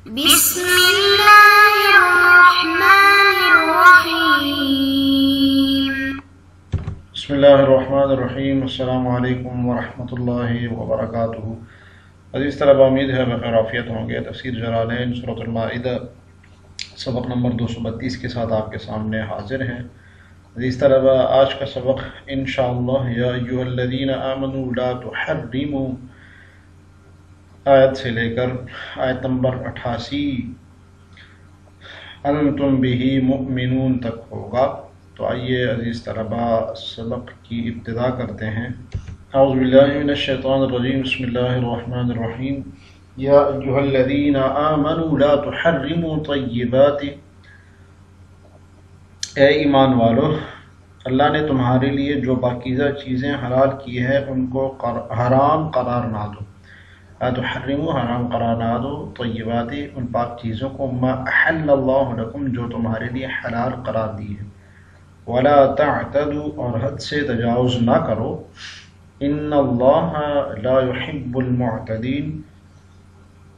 بسم الله الرحمن الرحيم. بسم اللہ الرحمن الرحیم. السلام علیکم ورحمۃ اللہ وبرکاتہ. عزیز طلبہ، امید ہے بخیر عافیت ہوں گے. تفسیر جلالین سورۃ المائدہ سبق نمبر 232 کے ساتھ آپ کے سامنے حاضر ہیں. عزیز طلبہ، آج کا سبق انشاءاللہ یا ایھا الذین آمنوا لا تحرموا آیت سے لے کر آیت نمبر 88 انتم بہ مؤمنون تک ہوگا. تو آئیے عزیز طلبہ سبق کی ابتدا کرتے ہیں. اعوذ باللہ من الشیطان الرجیم. بسم اللہ الرحمن الرحیم. یا ایھا الذین آمنوا لا تحرموا طیبات، اے ایمان والو، اللہ نے تمہارے لیے جو پاکیزہ چیزیں حلال کی ہیں ان کو حرام قرار نہ دو. لا تحرموا، حرام قرار نہ دو، طیبات، ان پاک چیزوں کو، ما احل اللہ لکم، جو تمہارے لیے حلال قرار دی ہے. ولا تعتدوا، اور حد سے تجاوز نہ کرو. ان اللہ لا يحب المعتدین،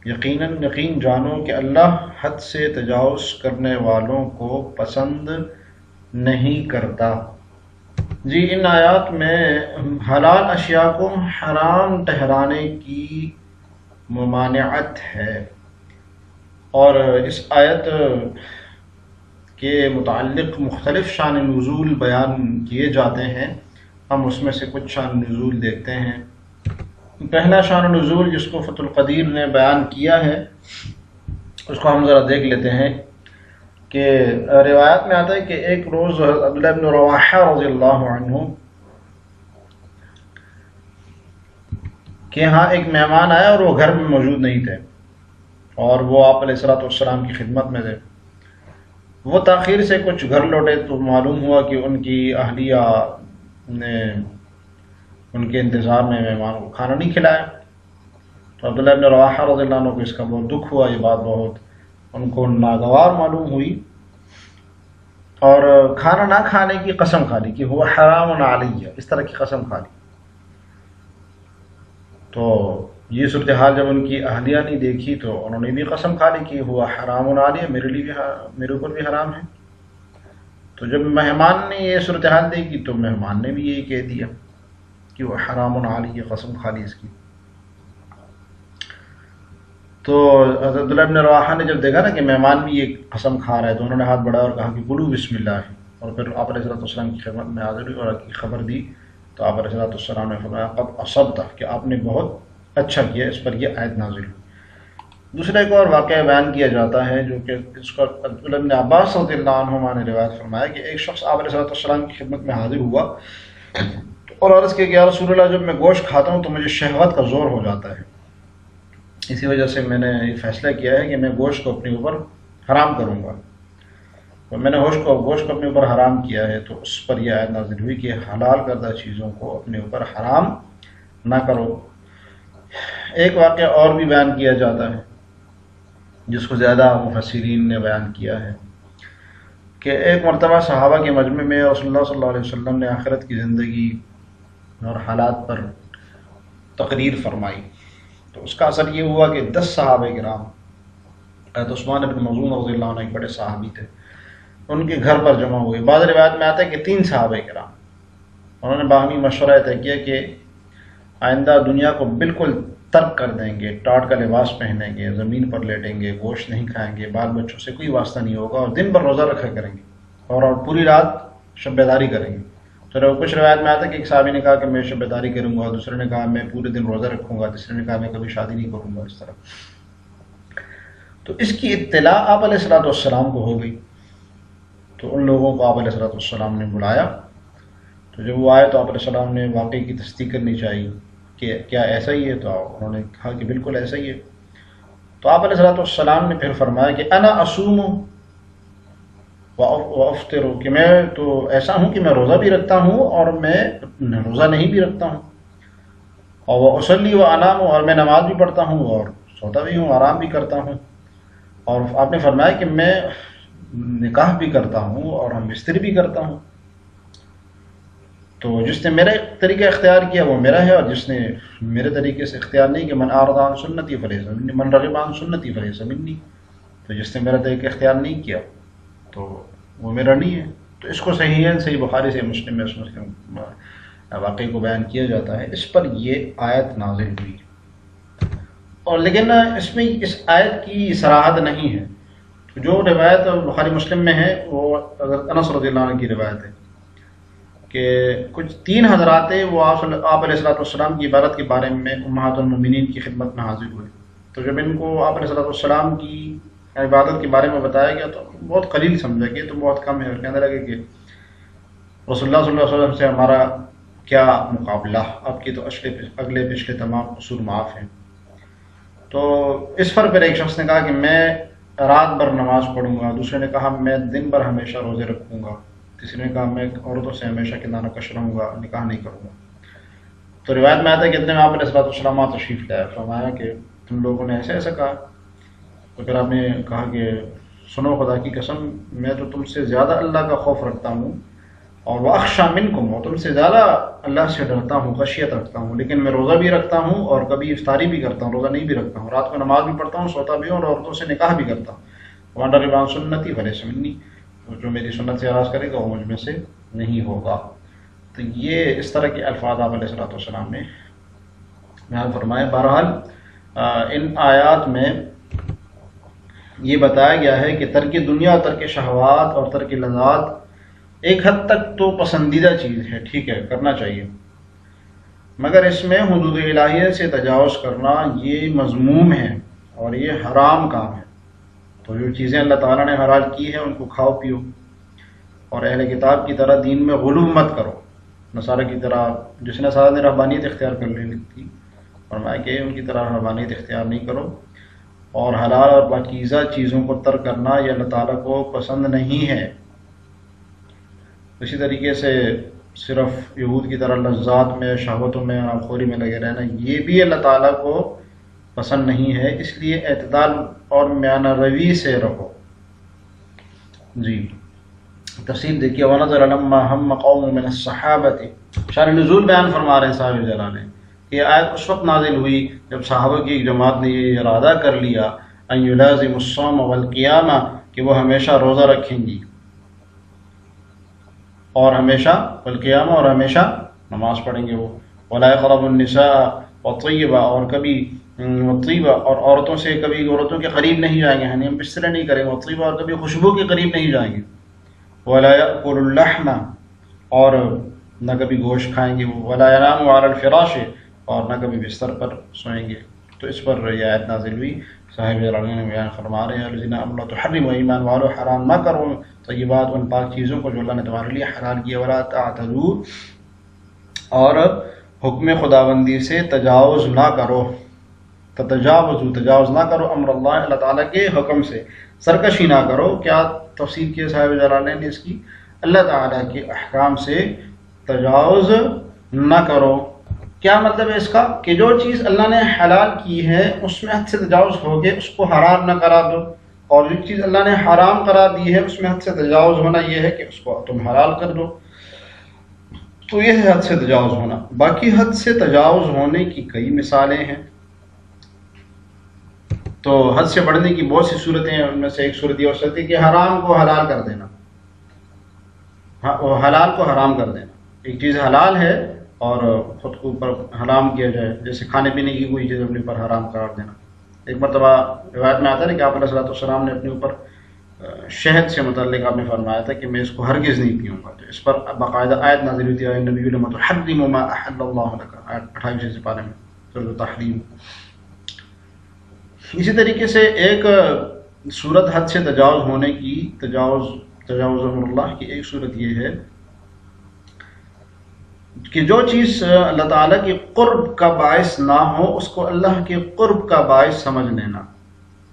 یقین جانو کہ اللہ حد سے تجاوز کرنے والوں کو پسند نہیں کرتا. جی، ان آیات میں حلال اشیاء کو حرام ٹھہرانے کی ممانعت ہے، اور اس آیت کے متعلق مختلف شان نزول بیان کیے جاتے ہیں. ہم اس میں سے کچھ شان نزول دیکھتے ہیں. پہلا شان نزول جس کو فتح القدیر نے بیان کیا ہے اس کو ہم ذرا دیکھ لیتے ہیں. کہ روایت میں آتا ہے کہ ایک روز عبداللہ بن رواحہ رضی اللہ عنہ کہ ہاں ایک مہمان آیا اور وہ گھر میں موجود نہیں تھے، اور وہ آپ علیہ الصلوۃ والسلام کی خدمت میں تھے. وہ تاخیر سے کچھ گھر لوٹے تو معلوم ہوا کہ ان کی اہلیہ نے ان کے انتظار میں مہمان کو کھانا نہیں کھلایا. تو عبداللہ بن رواحہ رضی اللہ عنہ کو اس کا بہت دکھ ہوا. یہ بات بہت ان کو ناگوار معلوم ہوئی، اور کھانا نہ کھانے کی قسم کھا لی کہ وہ حرام علیہ، اس طرح کی قسم کھا لی. تو یہ صورتحال جب ان کی اہلیہ نے دیکھی تو انہوں نے بھی قسم کھا لی کہ ہوا حرام علیہ، میرے اوپر بھی حرام ہے. تو جب مہمان نے یہ صورتحال دیکھی تو مہمان نے بھی یہی کہہ دیا کہ وہ حرام علیہ، قسم کھا لی اس کی. تو حضرت عبداللہ بن رواحہ نے جب دیکھا نا کہ مہمان بھی یہ قسم کھا رہا ہے تو انہوں نے ہاتھ بڑھایا اور کہا کہ قولوا بسم اللہ، اور پھر آپ علیہ السلام کی خدمت میں حاضر ہوئی اور خبر دی. تو آپ علیہ السلام نے فرمایا قد اصبت، کہ آپ نے بہت اچھا کیا. اس پر یہ آیت نازل ہوئی. دوسرا ایک اور واقعہ بیان کیا جاتا ہے جو کہ اس کو عبداللہ بن عباس رضی اللہ عنہما نے روایت فرمایا کہ ایک شخص آپ علیہ السلام کی خدمت میں حاضر ہوا اور عرض کیا کہ یا رسول اللہ، جب میں گوشت کھاتا ہوں تو مجھے شہوت کا زور ہو جاتا ہے، اسی وجہ سے میں نے یہ فیصلہ کیا ہے کہ میں گوشت کو اپنے اوپر حرام کروں گا. تو میں نے گوشت کو اپنے اوپر حرام کیا ہے. تو اس پر یہ آیت نازل ہوئی کہ حلال کردہ چیزوں کو اپنے اوپر حرام نہ کرو. ایک واقعہ اور بھی بیان کیا جاتا ہے جس کو زیادہ مفسرین نے بیان کیا ہے کہ ایک مرتبہ صحابہ کے مجمع میں رسول اللہ صلی اللہ علیہ وسلم نے آخرت کی زندگی اور حالات پر تقریر فرمائی. تو اس کا اثر یہ ہوا کہ 10 صحابہ کرام، حضرت عثمان بن مظعون رضی اللہ عنہ ایک بڑے صحابی تھے، ان کے گھر پر جمع ہوئے. بعض روایت میں آتا ہے کہ 3 صحابہ کرام، انہوں نے باہمی مشورہ طے کیا کہ آئندہ دنیا کو بالکل ترک کر دیں گے، ٹاٹ کا لباس پہنیں گے، زمین پر لیٹیں گے، گوشت نہیں کھائیں گے، بال بچوں سے کوئی واسطہ نہیں ہوگا، اور دن بھر روزہ رکھا کریں گے، اور پوری رات شب بیداری کریں گے. تو کچھ روایت میں آتا ہے کہ ایک صحابی نے کہا کہ میں شب بیداری کروں گا، دوسرے نے کہا میں پورے دن روزہ رکھوں گا، تیسرے نے کہا میں کبھی شادی نہیں کروں گا. اس طرح تو اس کی اطلاع آپ علیہ السلام کو ہو گئی. تو ان لوگوں کو آپ علیہ السلام نے بلایا. تو جب وہ آئے تو آپ علیہ السلام نے واقعی کی تصدیق کرنی چاہیے کہ کیا ایسا ہی ہے. تو انہوں نے کہا کہ بالکل ایسا ہی ہے. تو آپ علیہ السلام نے پھر فرمایا کہ انا اصوم وافطر، کہ میں تو ایسا ہوں کہ میں روزہ بھی رکھتا ہوں اور میں روزہ نہیں بھی رکھتا ہوں، اور وہ اصلی و انام، اور میں نماز بھی پڑھتا ہوں اور سوتا بھی ہوں، آرام بھی کرتا ہوں. اور آپ نے فرمایا کہ میں نکاح بھی کرتا ہوں اور ہم بستر بھی کرتا ہوں. تو جس نے میرا طریقہ اختیار کیا وہ میرا ہے، اور جس نے میرے طریقے سے اختیار نہیں کہ من اعرض عن سنتی فلیس منی، من رغب عن سنتی فلیس منی، تو جس نے میرا طریقہ اختیار نہیں کیا تو وہ میرا نہیں ہے۔ تو اس کو صحیح بخاری سے مسلم میں اس واقعے کو بیان کیا جاتا ہے، اس پر یہ آیت نازل ہوئی، اور لیکن اس میں اس آیت کی صراحت نہیں ہے۔ جو روایت بخاری مسلم میں ہے وہ حضرت انس رضی اللہ عنہ کی روایت ہے کہ کچھ 3 حضرات تھے، وہ آپ علیہ الصلوۃ والسلام کی عبادت کے بارے میں امہات المومنین کی خدمت میں حاضر ہوئے۔ تو جب ان کو آپ علیہ الصلوۃ والسلام کی عبادت کے بارے میں بتایا گیا تو بہت قلیل سمجھا کہ تو بہت کم ہے، اور کہنے لگے کہ رسول اللہ صلی اللہ علیہ وسلم سے ہمارا کیا مقابلہ، آپ کی تو اگلے پچھلے تمام قصور معاف ہیں۔ تو اس پر پھر ایک شخص نے کہا کہ میں رات بھر نماز پڑھوں گا، دوسرے نے کہا میں دن بھر ہمیشہ روزے رکھوں گا، تیسرے نے کہا میں عورتوں سے ہمیشہ کنارہ کش رہوں گا، نکاح نہیں کروں گا۔ تو روایت میں آتا ہے کہ اتنے میں آپ علیہ الصلوۃ والسلام تشریف لائے، فرمایا کہ تم لوگوں نے ایسا ایسا کہا، تو پھر آپ نے کہا کہ سنو خدا کی قسم، میں تو تم سے زیادہ اللہ کا خوف رکھتا ہوں، اور وَأَخْشَىٰ مِنْكُمْ، اور تم سے زیادہ اللہ سے ڈرتا ہوں، خشیت رکھتا ہوں، لیکن میں روزہ بھی رکھتا ہوں اور کبھی افطاری بھی کرتا ہوں، روزہ نہیں بھی رکھتا ہوں، رات کو نماز بھی پڑھتا ہوں، سوتا بھی ہوں، اور عورتوں سے نکاح بھی کرتا ہوں۔ وَمَن رغب عن سنتی فلیس منی، جو میری سنت سے اعراض کرے گا وہ مجھ میں سے نہیں ہوگا۔ تو یہ اس طرح کے الفاظ آپ علیہ الصلوۃ والسلام نے بیان فرمائے۔ بہرحال ان آیات میں یہ بتایا گیا ہے کہ ترک دنیا اور ترک شہوات اور ترک لذات ایک حد تک تو پسندیدہ چیز ہے، ٹھیک ہے، کرنا چاہیے، مگر اس میں حدود الہیہ سے تجاوز کرنا یہ مذموم ہے اور یہ حرام کام ہے۔ تو جو چیزیں اللہ تعالیٰ نے حلال کی ہیں ان کو کھاؤ پیو، اور اہل کتاب کی طرح دین میں غلو مت کرو، نصارہ کی طرح، جس نصارہ نے رہبانیت اختیار کر لی تھی، فرمایا کہ ان کی طرح رہبانیت اختیار نہیں کرو، اور حلال اور پاکیزہ چیزوں کو ترک کرنا یہ اللہ تعالیٰ کو پسند نہیں ہے۔ اسی طریقے سے صرف یہود کی طرح لذات میں، شہوتوں میں، خوری میں لگے رہنا یہ بھی اللہ تعالیٰ کو پسند نہیں ہے، اس لیے اعتدال اور میانہ روی سے رہو۔ جی تفصیل دیکھیے، وَنَظَرَ لَمَّا هَمَّ قَوْمٌ مِّنَ الصَّحَابَةِ، شان نزول بیان فرما رہے ہیں صاحب جلال نے، یہ آیت اس وقت نازل ہوئی جب صحابہ کی ایک جماعت نے یہ ارادہ کر لیا ان یلازم الصوم والقیام، کہ وہ ہمیشہ روزہ رکھیں گی اور ہمیشہ والقیام، اور ہمیشہ نماز پڑھیں گے وہ، ولا يقرب النساء والطیبہ، اور کبھی طیبہ اور عورتوں سے کبھی عورتوں کے قریب نہیں جائیں گے، یعنی ہم بستر نہیں کریں گے، طیبہ اور کبھی خوشبو کے قریب نہیں جائیں گے، ولا یأکل اللحم، اور نہ کبھی گوشت کھائیں گے، ولا ینام علی الفراش، اور نہ کبھی بستر پر سوئیں گے۔ تو اس پر یہ آیت نازل ہوئی، صاحب جلال نے بیان فرما رہے ہیں الذین آمنوا تحرموا، ایمان والو حرام نہ کرو طیبات ان پاک چیزوں کو جو اللہ نے تمہارے لیے حلال کیا، ولا تعتدوا، اور حکم خداوندی سے تجاوز نہ کرو، تجاوز نہ کرو، امر اللہ، اللہ تعالیٰ کے حکم سے سرکشی نہ کرو۔ کیا تفصیل کی صاحب جلال نے اس کی، اللہ تعالیٰ کے احکام سے تجاوز نہ کرو۔ کیا مطلب ہے اس کا، کہ جو چیز اللہ نے حلال کی ہے اس میں حد سے تجاوز ہو گئے، اس کو حرام نہ قرار دو، اور جو چیز اللہ نے حرام قرار دی ہے اس میں حد سے تجاوز ہونا یہ ہے کہ اس کو تم حلال کر دو، تو یہ ہے حد سے تجاوز ہونا۔ باقی حد سے تجاوز ہونے کی کئی مثالیں ہیں، تو حد سے بڑھنے کی بہت سی صورتیں ہیں، ان میں سے ایک صورت یہ ہو سکتی ہے کہ حرام کو حلال کر دینا، حلال کو حرام کر دینا، ایک چیز حلال ہے اور خود کو اوپر حرام کیا جائے، جیسے کھانے پینے کی کوئی چیز اپنے اوپر حرام قرار دینا۔ ایک مرتبہ روایت میں آتا ہے کہ آپ علیہ الصلوۃ والسلام نے اپنے اوپر شہد سے متعلق آپ نے فرمایا تھا کہ میں اس کو ہرگز نہیں پیوں گا، تو اس پر باقاعدہ آیت نازل ہوئی تھی، اے نبی لما تحرم ما احل اللہ لک، آیت 28 سے پارے میں سورۃ تحریم۔ اسی طریقے سے ایک صورت حد سے تجاوز ہونے کی، تجاوز امر اللہ کی ایک صورت یہ ہے کہ جو چیز اللہ تعالیٰ کے قرب کا باعث نہ ہو اس کو اللہ کے قرب کا باعث سمجھ لینا،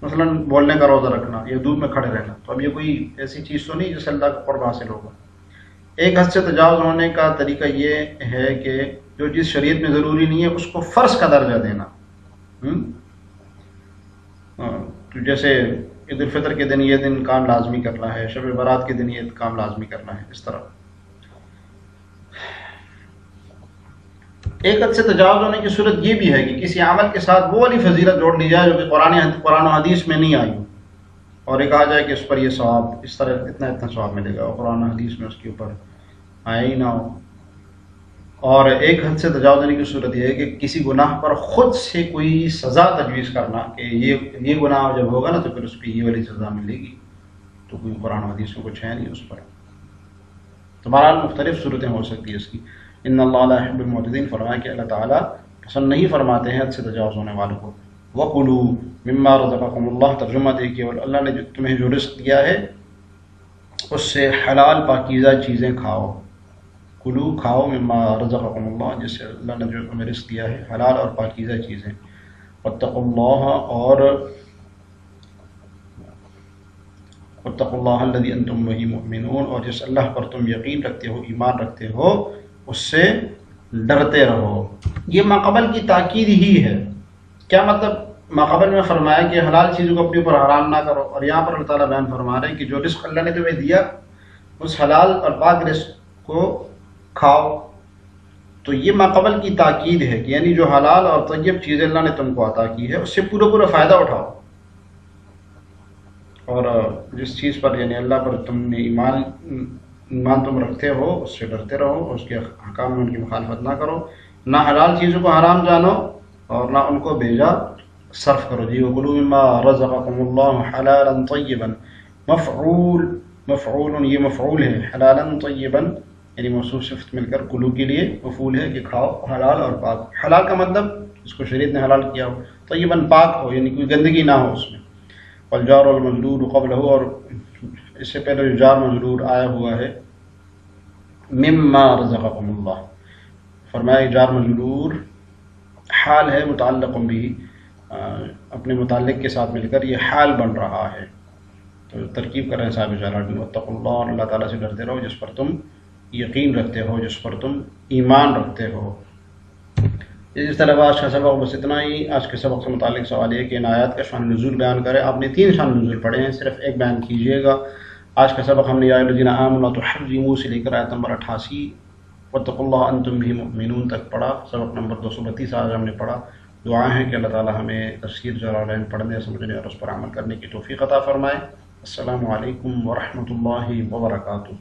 مثلا بولنے کا روزہ رکھنا یا دودھ میں کھڑے رہنا، تو اب یہ کوئی ایسی چیز تو نہیں جس سے اللہ کا قرب حاصل ہوگا۔ ایک حد سے تجاوز ہونے کا طریقہ یہ ہے کہ جو چیز شریعت میں ضروری نہیں ہے اس کو فرض کا درجہ دینا، تو جیسے عید الفطر کے دن یہ دن کام لازمی کرنا ہے، شب برات کے دن یہ کام لازمی کرنا ہے، اس طرح ایک حد سے تجاوز ہونے کی صورت یہ بھی ہے کہ کسی عمل کے ساتھ وہ والی فضیلت جوڑ لی جائے جو کہ قرآن و حدیث میں نہیں آئی ہو، اور یہ کہا جائے کہ اس پر یہ ثواب اس طرح اتنا ثواب ملے گا، اور قرآن و حدیث میں اس کے اوپر آیا ہی نہ ہو۔ اور ایک حد سے تجاوز ہونے کی صورت یہ ہے کہ کسی گناہ پر خود سے کوئی سزا تجویز کرنا کہ یہ گناہ جب ہوگا نا تو پھر اس پہ یہ والی سزا ملے گی، تو کوئی قرآن و حدیث میں کچھ ہے نہیں اس پر۔ تو بہرحال مختلف صورتیں ہو سکتی ہے اس کی۔ ان اللہ لا يحب المعتدین، فرمایا کہ اللہ تعالیٰ پسند نہیں فرماتے ہیں حد سے تجاوز ہونے والوں کو۔ وَقُلُوا مِمَّا رَزَقَكُمُ اللَّهُ، ترجمہ دیکھیے، اور اللہ نے تمہیں جو رزق دیا ہے اس سے حلال پاکیزہ چیزیں کھاؤ۔ کلو کھاؤ، مما رزقکم اللہ، جس سے اللہ نے جو تمہیں رزق دیا ہے حلال اور پاکیزہ چیزیں۔ واتقوا اللہ الذی انتم بہ مؤمنون، اور جس اللہ پر تم یقین رکھتے ہو، ایمان رکھتے ہو، اس سے ڈرتے رہو۔ یہ ماقبل کی تاکید ہی ہے۔ کیا مطلب؟ ماقبل میں فرمایا کہ حلال چیزوں کو اپنے اوپر حرام نہ کرو، اور یہاں پر اللہ تعالیٰ بیان فرما رہے ہیں کہ جو رزق اللہ نے تمہیں دیا اس حلال اور پاک رزق کو کھاؤ۔ تو یہ ماقبل کی تاکید ہے کہ یعنی جو حلال اور طیب چیزیں اللہ نے تم کو عطا کی ہے اس سے پورا فائدہ اٹھاؤ، اور جس چیز پر یعنی اللہ پر تم نے ایمان تم رکھتے ہو اس سے ڈرتے رہو، اس کے حکام میں ان کی مخالفت نہ کرو، نہ حلال چیزوں کو حرام جانو اور نہ ان کو بیجا صرف کرو۔ جی وَقُلُوا مِمَّا رَزَقَكُمُ اللَّهُ حَلَالًا طَيِّبًا، مفعول یہ مفعول ہے، حلالا طیبا یعنی موصوف صفت مل کر کلو کے لیے مفعول ہے کہ کھاؤ حلال اور پاک۔ حلال کا مطلب اس کو شریعت نے حلال کیا ہو، طیباً پاک ہو یعنی کوئی گندگی نہ ہو اس میں۔ والجار والمجرور قبلہ، اور اس سے پہلے جو جار مجرور آیا ہوا ہے مما رزقکم اللہ، فرمایا جار مجرور حال ہے متعلق بھی، اپنے متعلق کے ساتھ مل کر یہ حال بن رہا ہے۔ تو ترکیب کر رہے ہیں صاحب جلال، واتقوا اللہ، اور اللہ تعالیٰ سے ڈرتے رہو جس پر تم یقین رکھتے ہو، جس پر تم ایمان رکھتے ہو۔ اس طرح آج کا سبق بس اتنا ہی۔ آج کے سبق سے متعلق سوال یہ کہ ان آیات کا شان نزول بیان کرے۔ آپ نے 3 شان نزول پڑھے ہیں، صرف ایک بیان کیجیے گا۔ آج کا سبق ہم نے یا الذین آمنوا لا تحرموا سے لے کر آیت نمبر 88 واتقوا اللہ انتم بہ مؤمنون تک پڑھا۔ سبق نمبر 232 آج ہم نے پڑھا۔ دعا ہے کہ اللہ تعالی ہمیں تفسیر جلالین پڑھنے، سمجھنے اور اس پر عمل کرنے کی توفیق عطا فرمائے۔ السلام علیکم ورحمۃ اللہ وبرکاتہ۔